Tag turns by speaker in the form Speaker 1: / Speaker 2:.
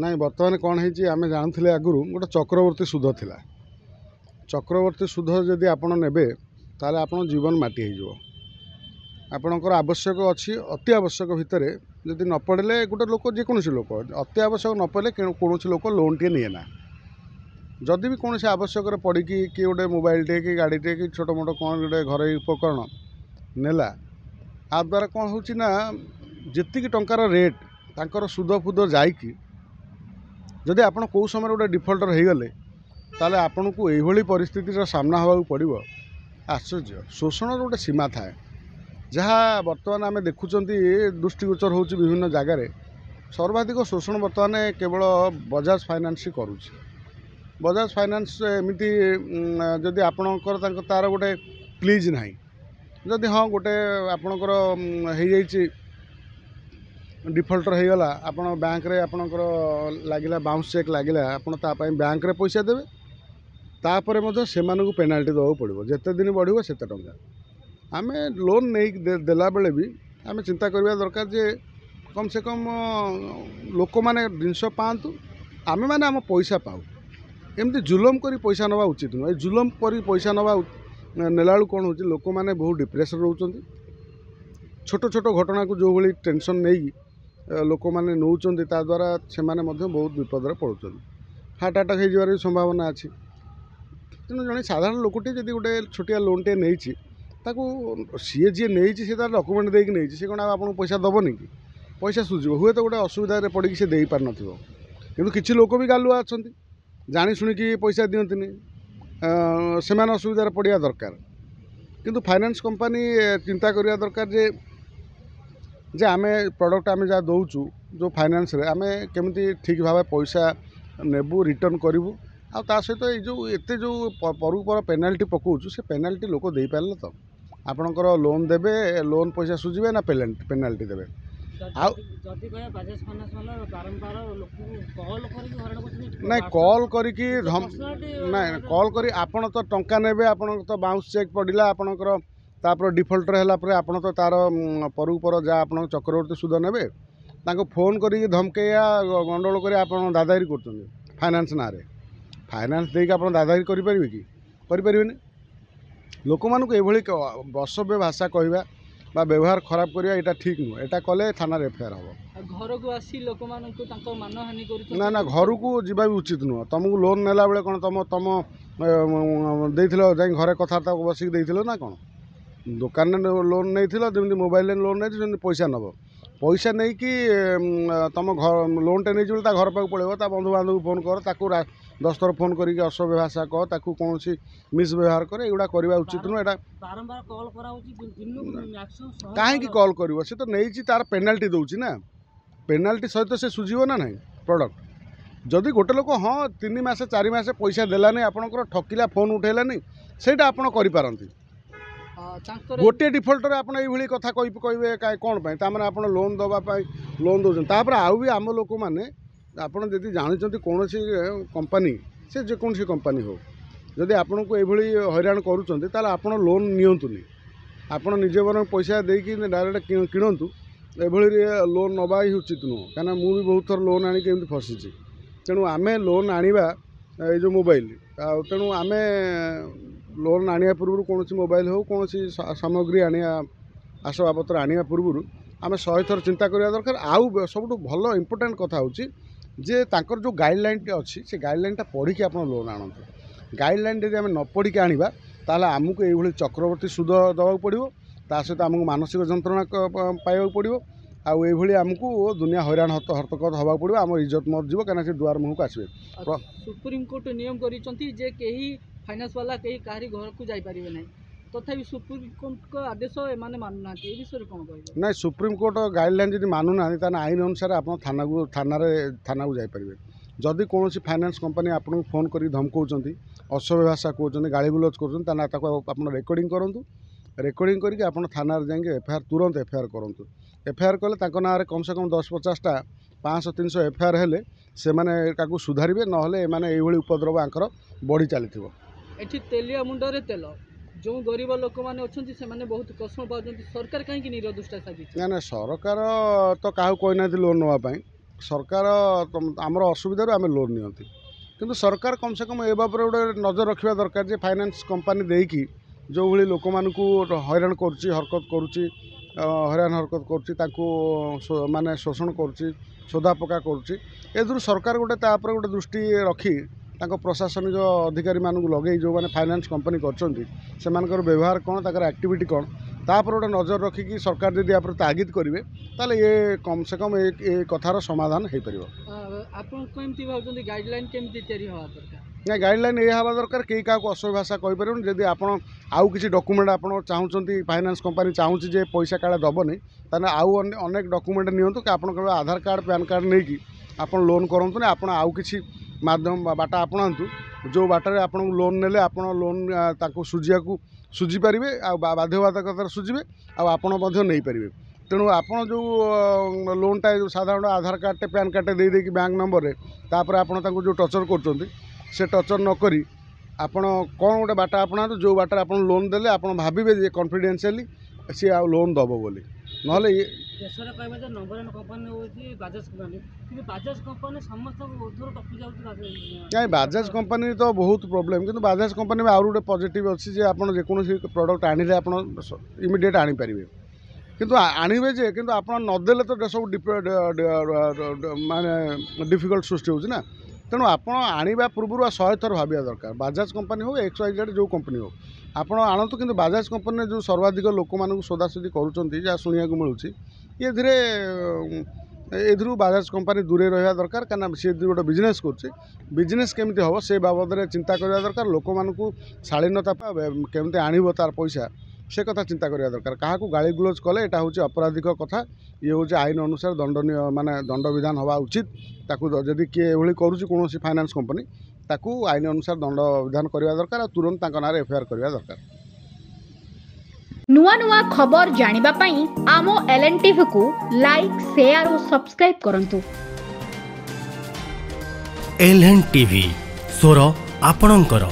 Speaker 1: ନାଇଁ ବର୍ତ୍ତମାନ କ'ଣ ହେଇଛି ଆମେ ଜାଣୁଥିଲେ ଆଗରୁ ଗୋଟେ ଚକ୍ରବର୍ତ୍ତୀ ସୁଧ ଥିଲା। ଚକ୍ରବର୍ତ୍ତୀ ସୁଧ ଯଦି ଆପଣ ନେବେ ତାହେଲେ ଆପଣ ଜୀବନ ମାଟି ହେଇଯିବ। ଆପଣଙ୍କର ଆବଶ୍ୟକ ଅଛି, ଅତି ଆବଶ୍ୟକ ଭିତରେ ଯଦି ନ ପଡ଼ିଲେ ଗୋଟେ ଲୋକ ଯେକୌଣସି ଲୋକ ଅତି ଆବଶ୍ୟକ ନ ପଡ଼ିଲେ କୌଣସି ଲୋକ ଲୋନ୍ଟିଏ ନିଏ ନା। ଯଦି ବି କୌଣସି ଆବଶ୍ୟକରେ ପଡ଼ିକି କି ଗୋଟେ ମୋବାଇଲଟିଏ କି ଗାଡ଼ିଟିଏ କି ଛୋଟ ମୋଟ କ'ଣ ଗୋଟେ ଘରୋଇ ଉପକରଣ ନେଲା, ଆ ଦ୍ୱାରା କ'ଣ ହେଉଛି ନା ଯେତିକି ଟଙ୍କାର ରେଟ୍ ତାଙ୍କର ସୁଧ ଫୁଦ ଯାଇକି ଯଦି ଆପଣ କେଉଁ ସମୟରେ ଗୋଟେ ଡିଫଲ୍ଟର ହେଇଗଲେ ତାହେଲେ ଆପଣଙ୍କୁ ଏଇଭଳି ପରିସ୍ଥିତିର ସାମ୍ନା ହେବାକୁ ପଡ଼ିବ। ଆଶ୍ଚର୍ଯ୍ୟ। ଶୋଷଣର ଗୋଟେ ସୀମା ଥାଏ, ଯାହା ବର୍ତ୍ତମାନ ଆମେ ଦେଖୁଛନ୍ତି ଦୃଷ୍ଟିଗୋଚର ହେଉଛି ବିଭିନ୍ନ ଜାଗାରେ। ସର୍ବାଧିକ ଶୋଷଣ ବର୍ତ୍ତମାନ କେବଳ ବଜାଜ ଫାଇନାନ୍ସ କରୁଛି। ବଜାଜ ଫାଇନାନ୍ସ ଏମିତି ଯଦି ଆପଣଙ୍କର ତାର ଗୋଟେ ପ୍ଲିଜ୍ ନାହିଁ, ଯଦି ହଁ ଗୋଟେ ଆପଣଙ୍କର ହେଇଯାଇଛି डिफल्टर होगा आप बैंक रे आपणकर लगिला बाउंस चेक लगिला आपण तापाई बैंक रे पैसा देवे तापर से पेनाल्टी देवा पड़ो जिते दिन बढ़ो से टंका आम लोन नहीं देला बेले भी आम चिंता करवा दरकार जे कम से कम लोक मैंने जिनस पातु आम मैंने आम पैसा पाऊ एमती जुलम कर पैसा नवा उचित नुह। जुलम कर पैसा नवा नेला कौन हो लोक मैंने बहुत डिप्रेशन रोच छोट छोट घटना को जो भाई टेंशन नहीं लोक मैंने नौ द्वारा से बहुत विपद पड़ुं हार्ट अटैक हो संभावना अच्छी। तेणु जड़े साधारण लोकटे जब गोटे छोटिया लोन टे नहीं सी जी नहीं सी तार डॉक्यूमेंट देकी नहीं सी कौन आपको पैसा दबनी कि पैसा सुझिब हुए तो गोटे असुविधा पड़ी से दे पार नथिबो किंतु किछि लोक भी गालुआ अछंती जानी शुणिकी पैसा दियंतिनी से असुविधा पड़ा दरकार। किंतु फाइनेंस कंपनी चिंता करिया दरकार जे आमे प्रोडक्ट आमे जा दौचु जो फाइनेंस रे आमे केमती ठीक भाव पैसा नेबू रिटर्न करूँ आ सहित ये जो एते जो परु पर पेनाल्टी पकाउछु से पेनाल्टी लोक दे पारे तो आपणकर लोन देबे लोन पैसा सुझिबे ना पेनाल्टी देबे। नहीं कॉल करिकी नहीं कॉल करी आपण तो टंका नेबे आपण तो बाउंस चेक पड़िला आपणकर तापर डिफल्टर है आपड़ तो तार परु पर जा आप चक्रवर्ती सुध ने फोन कर धमकैया गंडगोल कर आप दादागिरी कर फाइनेंस ना रे फाइनेंस देक आप दादागिरी करें कि करें लोक मानक ये असभ्य भाषा कहवा बा व्यवहार खराब करवा यहाँ ठीक नुह। यहाँ कले थाना एफआईआर हम
Speaker 2: घर को आसी लोक मानहानि
Speaker 1: ना ना घर को जीवा भी उचित नुह। तुमको लोन नेला बेले कौन तुम तुम जाए घरे कथा बसिक देथिलो ना कौन दुकान लोन नहीं जमी मोबाइल लोन नहीं पैसा नब पैसा नहीं कि तुम घर लोन टे नहीं घर पाक पड़े बंधु बांधव फोन कर ताकू 10 थर फोन करके असभ्य भाषा कह ताकू कौन मिसव्यवहार कर एगुड़ा करवा उचित नुह। कहीं कॉल कर तो नहीं तार पेनाल्टी दौर ना पेनाल्टी सहित से सुझिब ना ना प्रोडक्ट जदि गोटे लोक हाँ 3 मास 4 मास पैसा देलानी आपंकर ठकिला फोन उठेलानी से आपरती गोटे डिफल्टर आप कथा कहे कौन मैंने आप लोन दवापाई लोन दौरान तापर आउ भी आम लोक मैंने आपड़ जब जानते कौन कंपनी से जेकोसी कंपनी हो जदि आपन को ये हैरान करुँच आप लोन नियंतुनी आपड़ निजे बर पैसा देकी डायरेक्ट किणतु ये लोन नवा ही उचित नुह। कहीं मुझे बहुत थर लोन आनी फसी तेणु आम लोन आनिबा ये जो मोबाइल तेणु आम लोन आने पूर्व कौन मोबाइल हो कौन सामग्री आने आसबाबपत्र आने पूर्व आम 100 थर चिंता करवा दरकार। आउ सब भल इंपोर्टाट कथा होची जे तांकर जो गाइडलाइन अच्छी से गाइडलाइन पढ़ी आप लोन आणतु गाइडलाइन यदि आम न पढ़ी आनिबा ताले आमको ये चक्रवर्ती सुध दवा पड़ो ता सहित आमको मानसिक जंत्रणा पाइबा पड़ो आउ ये आमको दुनिया हैरान हरकत हवा पड़ो आम इज्जत मरजी कहीं दुआर मुह को आसवे।
Speaker 2: सुप्रीम कोर्ट नियम कर फाइनेंस वाला कहीं कहारी घर को जापारे ना तथापि सुप्रीम कोर्ट को आदेश एमाने मानुना ए विषय कौन कह
Speaker 1: ना सुप्रीम कोर्ट गाइडलाइन जब मानुना आईन अनुसार आप थाना को जापारे जदि कौन फाइनेंस कंपनी आपको फोन कर धमकाउं असभ्य भाषा कहते गाड़ी गुलज कर रेकर्डिंग करूँ रेकर्डिंग करके आप थाना जाए एफआईआर तुरंत एफआईआर करूँ एफआईआर कले ना कम से कम 10-50टा 500-300 एफआईआर हेले से मैंने सुधारे ना ये उपद्रव आंकर बढ़ी चली
Speaker 2: एठी तेलिया मुंडरे तेल जो गरीब लोक मैंने अच्छे बहुत कष्ट पाँच सरकार कहीं निरदुष्टा साजिश
Speaker 1: ना ना सरकार तो क्या कहना लोन नापी सरकार आमर असुविधा आम लोन नियंती किंतु सरकार कम से कम ए बापर गोटे नजर रखा दरकार जे फाइनान्स कंपनी देकी जो भाई लोक मानू हैरान करुच्ची हरकत करुच्ची हैरान हरकत करुच्ची माने शोषण करुच्ची सोधा पका करुच्ची ए सरकार गोटे तापर गोटे दृष्टि रखी प्रशासनिक अधिकारी मानू लगे जो मैंने फाइनान्स कंपनी कर व्यवहार कौन ताकर एक्टिविटी कौन तापर गोटे नजर रखिकी सरकार जदि आप तागिद करेंगे ताले ये कम से कम ए कथार समाधान हो पार।
Speaker 2: गाइडलाइन केमती तैयारी हवा दरकार
Speaker 1: ना गाइडलाइन ये हवा दरकार कई क्या असह्य भाषा कहीपर जदि आप आउ किसी डॉक्यूमेंट आप चाहते फाइनान्स कंपनी चाहूँगी जे पैसा काले दबनी ताने आउ अनेक डॉक्यूमेंट नियंतु कि आप आधार कार्ड पैन कार्ड नहीं कि आप लोन करूँ आप आउ किसी माध्यम बाटा आपणातु जो बाटे आप लोन नेले आप लोन सुझा सुझीपारे बाध्यबाधकता सुझे आपण नहीं पारे तेणु आपड़ जो लोनटा जो साधारण आधार कार्ड पैन कार्ड दे देकी बैंक नंबर रे तापर आपण जो टचर कर से टचर नक आपण कौन गोटे बाटा अपना जो बाटर आप लोन देले आप भावे कॉन्फिडेंशियली सी आ लोन दब बोली ना
Speaker 2: देशर कह नंबर वन कंपनी होती बाजाज कंपनी कि बाजाज कंपनी समस्त ऊर्धर टपी जाए
Speaker 1: बाजाज कंपनी तो बहुत प्रोब्लेम किंतु बाजाज कंपनी में आउ गोटे पॉजिटिव अच्छी जे आप जेकोसी प्रोडक्ट आनिले आप इमिडिएट आनीपारे किंतु आणवे जे किंतु आप नदेले तो सब माने डिफिकल्ट सृष्टि होची ना तेणु आप आने पूर्व 100 थर भाविया दरकार बाजाज कंपनी हो XYZ जो कंपनी हो आप आणतु किंतु बाजाज कंपनी जो सर्वाधिक लोक मानू सोदासोदी करुँच जहाँ शुणा मिलूँ ये धीरे एधु बाजाज कंपनी दूरे रहा दरकार कहीं सी गोटे बिजनेस बिजनेस केमती हम से बाबद में चिंता करवा दरकार लोक मानू शालीनता केमती आणव तार पैसा से कथा चिंता करवा दरकार क्या गाड़ी गुलज कले यहाँ हूँ अपराधिक कथा ये हूँ आईन अनुसार दंडनीय माने दंड विधान हवा उचित ताकू जदि किए एभली करुँच कौन फाइनान्स कंपनी ताकू आईन अनुसार दंड विधान करवा दरकार तुरंत ना FIR करवा दरकार।
Speaker 3: नुआ नुआ खबर जानिबा पई आमो LNTV को लाइक शेयर और सब्सक्राइब करंतु।
Speaker 4: LNTV स्वर आपणंकर।